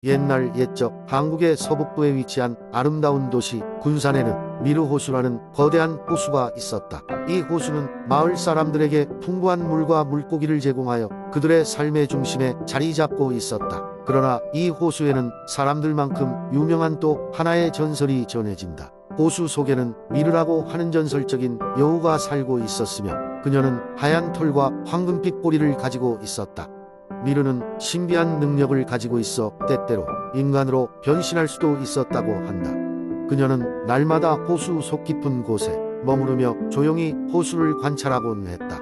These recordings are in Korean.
옛날 옛적 한국의 서북부에 위치한 아름다운 도시 군산에는 미르호수라는 거대한 호수가 있었다. 이 호수는 마을 사람들에게 풍부한 물과 물고기를 제공하여 그들의 삶의 중심에 자리 잡고 있었다. 그러나 이 호수에는 사람들만큼 유명한 또 하나의 전설이 전해진다. 호수 속에는 미르라고 하는 전설적인 여우가 살고 있었으며 그녀는 하얀 털과 황금빛 꼬리를 가지고 있었다. 미르는 신비한 능력을 가지고 있어 때때로 인간으로 변신할 수도 있었다고 한다. 그녀는 날마다 호수 속 깊은 곳에 머무르며 조용히 호수를 관찰하곤 했다.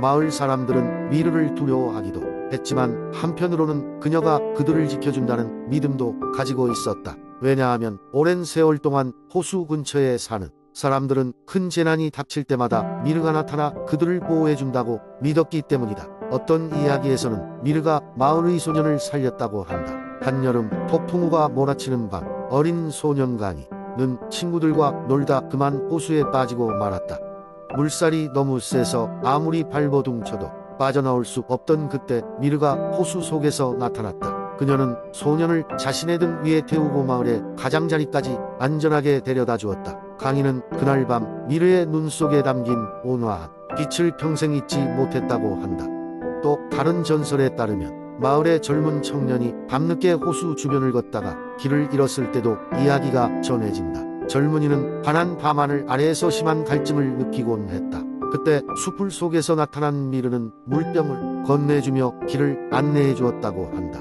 마을 사람들은 미르를 두려워하기도 했지만 한편으로는 그녀가 그들을 지켜준다는 믿음도 가지고 있었다. 왜냐하면 오랜 세월 동안 호수 근처에 사는 사람들은 큰 재난이 닥칠 때마다 미르가 나타나 그들을 보호해준다고 믿었기 때문이다. 어떤 이야기에서는 미르가 마을의 소년을 살렸다고 한다. 한여름 폭풍우가 몰아치는 밤 어린 소년 강이는 친구들과 놀다 그만 호수에 빠지고 말았다. 물살이 너무 세서 아무리 발버둥 쳐도 빠져나올 수 없던 그때 미르가 호수 속에서 나타났다. 그녀는 소년을 자신의 등 위에 태우고 마을의 가장자리까지 안전하게 데려다 주었다. 강인은 그날 밤 미르의 눈 속에 담긴 온화한 빛을 평생 잊지 못했다고 한다. 또 다른 전설에 따르면 마을의 젊은 청년이 밤늦게 호수 주변을 걷다가 길을 잃었을 때도 이야기가 전해진다. 젊은이는 환한 밤하늘 아래에서 심한 갈증을 느끼곤 했다. 그때 숲을 속에서 나타난 미르는 물병을 건네주며 길을 안내해 주었다고 한다.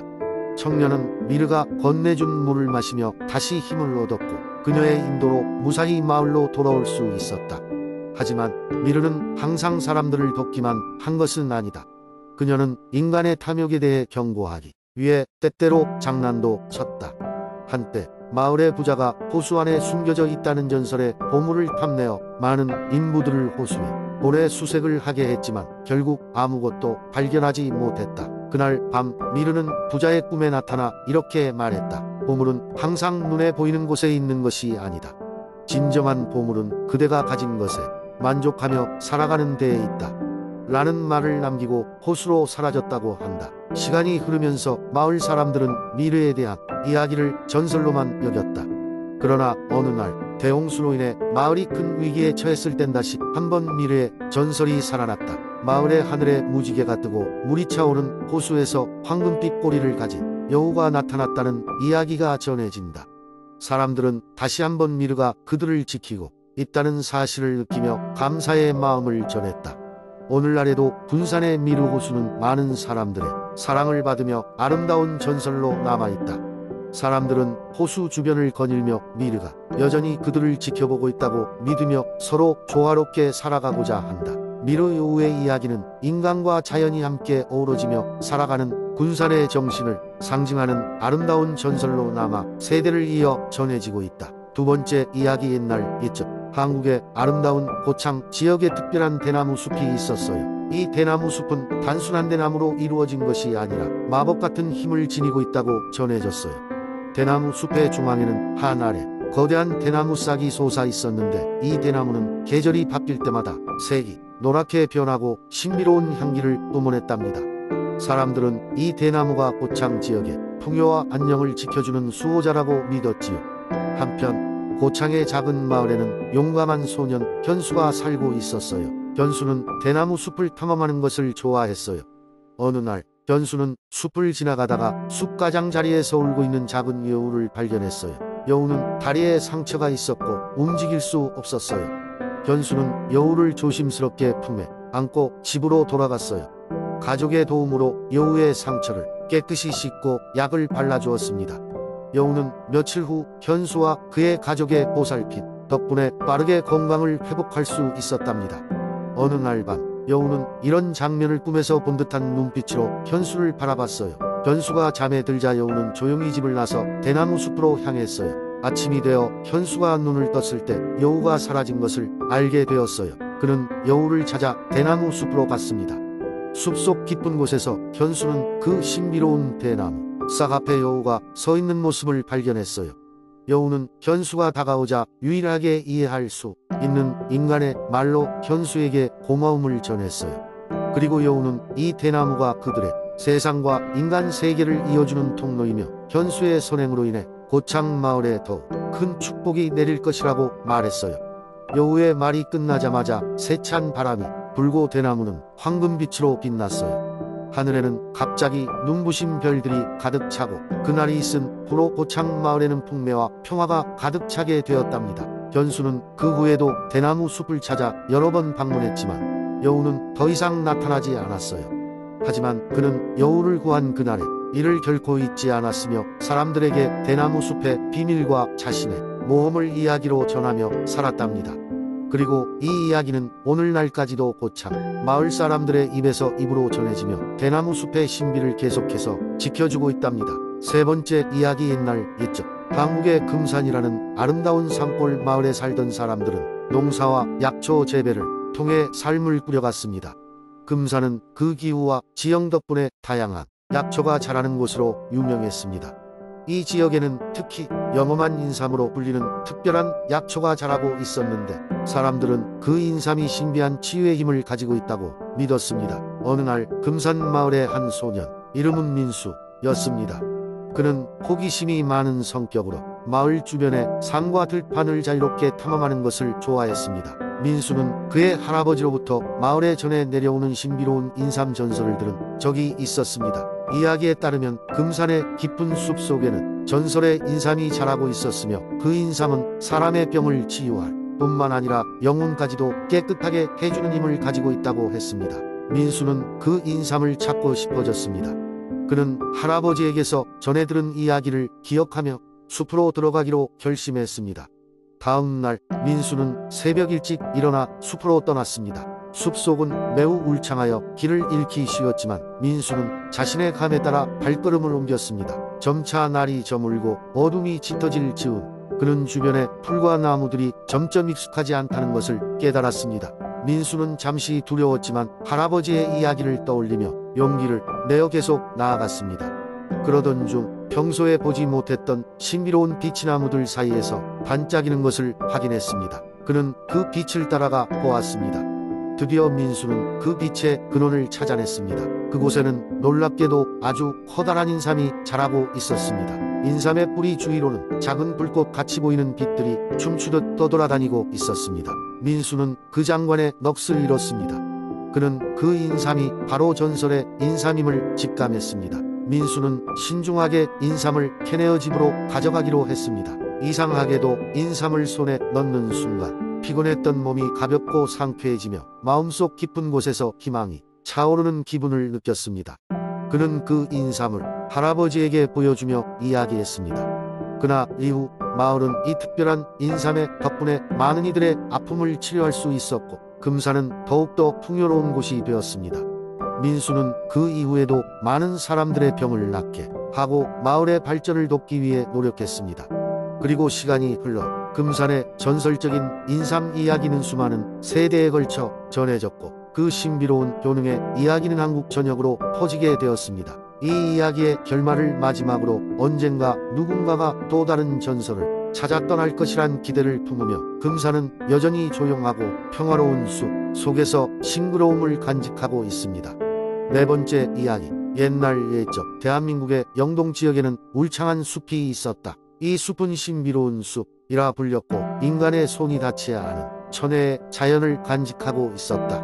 청년은 미르가 건네준 물을 마시며 다시 힘을 얻었고 그녀의 인도로 무사히 마을로 돌아올 수 있었다. 하지만 미르는 항상 사람들을 돕기만 한 것은 아니다. 그녀는 인간의 탐욕에 대해 경고하기 위해 때때로 장난도 쳤다. 한때 마을의 부자가 호수 안에 숨겨져 있다는 전설의 보물을 탐내어 많은 인부들을 호수에 보내 수색을 하게 했지만 결국 아무것도 발견하지 못했다. 그날 밤 미르는 부자의 꿈에 나타나 이렇게 말했다. 보물은 항상 눈에 보이는 곳에 있는 것이 아니다. 진정한 보물은 그대가 가진 것에 만족하며 살아가는 데에 있다. 라는 말을 남기고 호수로 사라졌다고 한다. 시간이 흐르면서 마을 사람들은 미르에 대한 이야기를 전설로만 여겼다. 그러나 어느 날 대홍수로 인해 마을이 큰 위기에 처했을 땐 다시 한번 미르의 전설이 살아났다. 마을의 하늘에 무지개가 뜨고 물이 차오른 호수에서 황금빛 꼬리를 가진 여우가 나타났다는 이야기가 전해진다. 사람들은 다시 한번 미르가 그들을 지키고 있다는 사실을 느끼며 감사의 마음을 전했다. 오늘날에도 군산의 미르 호수는 많은 사람들의 사랑을 받으며 아름다운 전설로 남아있다. 사람들은 호수 주변을 거닐며 미르가 여전히 그들을 지켜보고 있다고 믿으며 서로 조화롭게 살아가고자 한다. 미르 여우의 이야기는 인간과 자연이 함께 어우러지며 살아가는 군산의 정신을 상징하는 아름다운 전설로 남아 세대를 이어 전해지고 있다. 두 번째 이야기. 옛날 옛적 한국의 아름다운 고창 지역에 특별한 대나무 숲이 있었어요. 이 대나무 숲은 단순한 대나무로 이루어진 것이 아니라 마법 같은 힘을 지니고 있다고 전해졌어요. 대나무 숲의 중앙에는 한 아래 거대한 대나무 싹이 솟아 있었는데 이 대나무는 계절이 바뀔 때마다 색이 노랗게 변하고 신비로운 향기를 뿜어냈답니다. 사람들은 이 대나무가 고창 지역의 풍요와 안녕을 지켜주는 수호자라고 믿었지요. 한편 고창의 작은 마을에는 용감한 소년 현수가 살고 있었어요. 현수는 대나무 숲을 탐험하는 것을 좋아했어요. 어느 날 현수는 숲을 지나가다가 숲 가장자리에서 울고 있는 작은 여우를 발견했어요. 여우는 다리에 상처가 있었고 움직일 수 없었어요. 현수는 여우를 조심스럽게 품에 안고 집으로 돌아갔어요. 가족의 도움으로 여우의 상처를 깨끗이 씻고 약을 발라주었습니다. 여우는 며칠 후 현수와 그의 가족의 보살핌 덕분에 빠르게 건강을 회복할 수 있었답니다. 어느 날 밤 여우는 이런 장면을 꿈에서 본 듯한 눈빛으로 현수를 바라봤어요. 현수가 잠에 들자 여우는 조용히 집을 나서 대나무 숲으로 향했어요. 아침이 되어 현수가 눈을 떴을 때 여우가 사라진 것을 알게 되었어요. 그는 여우를 찾아 대나무 숲으로 갔습니다. 숲속 깊은 곳에서 현수는 그 신비로운 대나무 싹 앞에 여우가 서 있는 모습을 발견했어요. 여우는 현수가 다가오자 유일하게 이해할 수 있는 인간의 말로 현수에게 고마움을 전했어요. 그리고 여우는 이 대나무가 그들의 세상과 인간 세계를 이어주는 통로이며 현수의 선행으로 인해 고창 마을에 더욱 큰 축복이 내릴 것이라고 말했어요. 여우의 말이 끝나자마자 세찬 바람이 불고 대나무는 황금빛으로 빛났어요. 하늘에는 갑자기 눈부신 별들이 가득 차고 그날이 있은 후로 고창 마을에는 풍매와 평화가 가득 차게 되었답니다. 현수는 그 후에도 대나무 숲을 찾아 여러 번 방문했지만 여우는 더 이상 나타나지 않았어요. 하지만 그는 여우를 구한 그날에 이를 결코 잊지 않았으며 사람들에게 대나무 숲의 비밀과 자신의 모험을 이야기로 전하며 살았답니다. 그리고 이 이야기는 오늘날까지도 고창 마을 사람들의 입에서 입으로 전해지며 대나무 숲의 신비를 계속해서 지켜주고 있답니다. 세 번째 이야기. 옛날 옛적 한국의 금산이라는 아름다운 산골 마을에 살던 사람들은 농사와 약초 재배를 통해 삶을 꾸려갔습니다. 금산은 그 기후와 지형 덕분에 다양한 약초가 자라는 곳으로 유명했습니다. 이 지역에는 특히 영험한 인삼으로 불리는 특별한 약초가 자라고 있었는데 사람들은 그 인삼이 신비한 치유의 힘을 가지고 있다고 믿었습니다. 어느 날 금산 마을의 한 소년, 이름은 민수였습니다. 그는 호기심이 많은 성격으로 마을 주변의 산과 들판을 자유롭게 탐험하는 것을 좋아했습니다. 민수는 그의 할아버지로부터 마을에 전해 내려오는 신비로운 인삼 전설을 들은 적이 있었습니다. 이야기에 따르면 금산의 깊은 숲 속에는 전설의 인삼이 자라고 있었으며 그 인삼은 사람의 병을 치유할 뿐만 아니라 영혼까지도 깨끗하게 해주는 힘을 가지고 있다고 했습니다. 민수는 그 인삼을 찾고 싶어졌습니다. 그는 할아버지에게서 전해 들은 이야기를 기억하며 숲으로 들어가기로 결심했습니다. 다음 날 민수는 새벽 일찍 일어나 숲으로 떠났습니다. 숲속은 매우 울창하여 길을 잃기 쉬웠지만 민수는 자신의 감에 따라 발걸음을 옮겼습니다. 점차 날이 저물고 어둠이 짙어질 즈음 그는 주변의 풀과 나무들이 점점 익숙하지 않다는 것을 깨달았습니다. 민수는 잠시 두려웠지만 할아버지의 이야기를 떠올리며 용기를 내어 계속 나아갔습니다. 그러던 중 평소에 보지 못했던 신비로운 빛이 나무들 사이에서 반짝이는 것을 확인했습니다. 그는 그 빛을 따라가 보았습니다. 드디어 민수는 그 빛의 근원을 찾아냈습니다. 그곳에는 놀랍게도 아주 커다란 인삼이 자라고 있었습니다. 인삼의 뿌리 주위로는 작은 불꽃 같이 보이는 빛들이 춤추듯 떠돌아다니고 있었습니다. 민수는 그 장관에 넋을 잃었습니다. 그는 그 인삼이 바로 전설의 인삼임을 직감했습니다. 민수는 신중하게 인삼을 캐내어 집으로 가져가기로 했습니다. 이상하게도 인삼을 손에 넣는 순간 피곤했던 몸이 가볍고 상쾌해지며 마음속 깊은 곳에서 희망이 차오르는 기분을 느꼈습니다. 그는 그 인삼을 할아버지에게 보여주며 이야기했습니다. 그날 이후 마을은 이 특별한 인삼의 덕분에 많은 이들의 아픔을 치료할 수 있었고 금산은 더욱더 풍요로운 곳이 되었습니다. 민수는 그 이후에도 많은 사람들의 병을 낫게 하고 마을의 발전을 돕기 위해 노력했습니다. 그리고 시간이 흘러 금산의 전설적인 인삼 이야기는 수많은 세대에 걸쳐 전해졌고 그 신비로운 효능의 이야기는 한국 전역으로 퍼지게 되었습니다. 이 이야기의 결말을 마지막으로 언젠가 누군가가 또 다른 전설을 찾아 떠날 것이란 기대를 품으며 금산은 여전히 조용하고 평화로운 숲 속에서 싱그러움을 간직하고 있습니다. 네 번째 이야기. 옛날 옛적 대한민국의 영동 지역에는 울창한 숲이 있었다. 이 숲은 신비로운 숲이라 불렸고 인간의 손이 닿지 않은 천혜의 자연을 간직하고 있었다.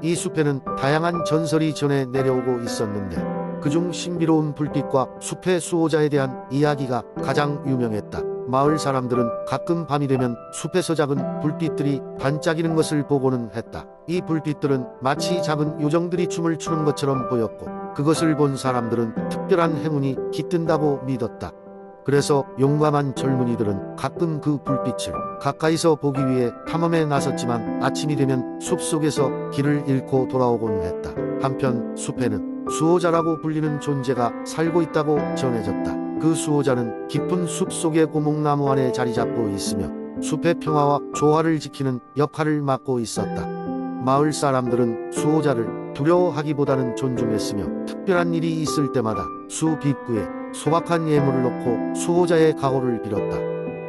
이 숲에는 다양한 전설이 전해 내려오고 있었는데 그중 신비로운 불빛과 숲의 수호자에 대한 이야기가 가장 유명했다. 마을 사람들은 가끔 밤이 되면 숲에서 작은 불빛들이 반짝이는 것을 보고는 했다. 이 불빛들은 마치 작은 요정들이 춤을 추는 것처럼 보였고 그것을 본 사람들은 특별한 행운이 깃든다고 믿었다. 그래서 용감한 젊은이들은 가끔 그 불빛을 가까이서 보기 위해 탐험에 나섰지만 아침이 되면 숲속에서 길을 잃고 돌아오곤 했다. 한편 숲에는 수호자라고 불리는 존재가 살고 있다고 전해졌다. 그 수호자는 깊은 숲 속의 고목나무 안에 자리 잡고 있으며 숲의 평화와 조화를 지키는 역할을 맡고 있었다. 마을 사람들은 수호자를 두려워하기보다는 존중했으며 특별한 일이 있을 때마다 숲 입구에 소박한 예물을 놓고 수호자의 가호를 빌었다.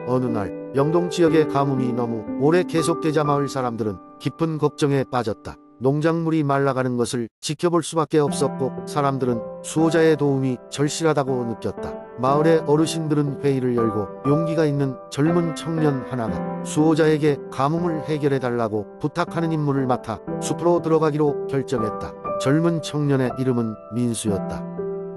어느 날 영동 지역의 가뭄이 너무 오래 계속되자 마을 사람들은 깊은 걱정에 빠졌다. 농작물이 말라가는 것을 지켜볼 수밖에 없었고 사람들은 수호자의 도움이 절실하다고 느꼈다. 마을의 어르신들은 회의를 열고 용기가 있는 젊은 청년 하나가 수호자에게 가뭄을 해결해달라고 부탁하는 임무를 맡아 숲으로 들어가기로 결정했다. 젊은 청년의 이름은 민수였다.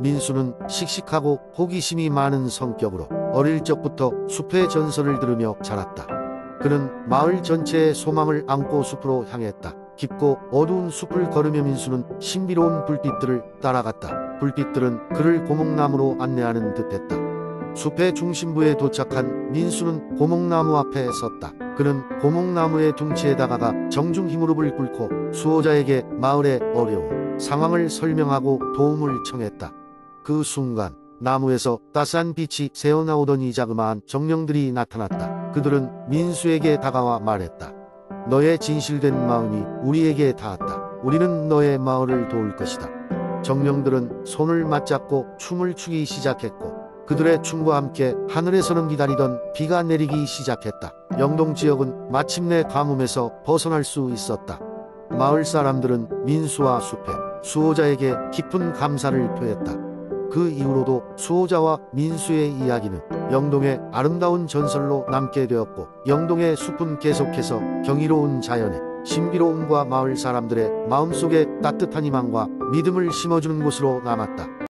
민수는 씩씩하고 호기심이 많은 성격으로 어릴 적부터 숲의 전설을 들으며 자랐다. 그는 마을 전체의 소망을 안고 숲으로 향했다. 깊고 어두운 숲을 걸으며 민수는 신비로운 불빛들을 따라갔다. 불빛들은 그를 고목나무로 안내하는 듯했다. 숲의 중심부에 도착한 민수는 고목나무 앞에 섰다. 그는 고목나무의 둥치에 다가가 정중히 무릎을 꿇고 수호자에게 마을의 어려운 상황을 설명하고 도움을 청했다. 그 순간 나무에서 따스한 빛이 새어나오던 이 자그마한 정령들이 나타났다. 그들은 민수에게 다가와 말했다. 너의 진실된 마음이 우리에게 닿았다. 우리는 너의 마을을 도울 것이다. 정령들은 손을 맞잡고 춤을 추기 시작했고 그들의 춤과 함께 하늘에서는 기다리던 비가 내리기 시작했다. 영동 지역은 마침내 가뭄에서 벗어날 수 있었다. 마을 사람들은 민수와 숲에 수호자에게 깊은 감사를 표했다. 그 이후로도 수호자와 민수의 이야기는 영동의 아름다운 전설로 남게 되었고 영동의 숲은 계속해서 경이로운 자연의 신비로움과 마을 사람들의 마음속에 따뜻한 희망과 믿음을 심어주는 곳으로 남았다.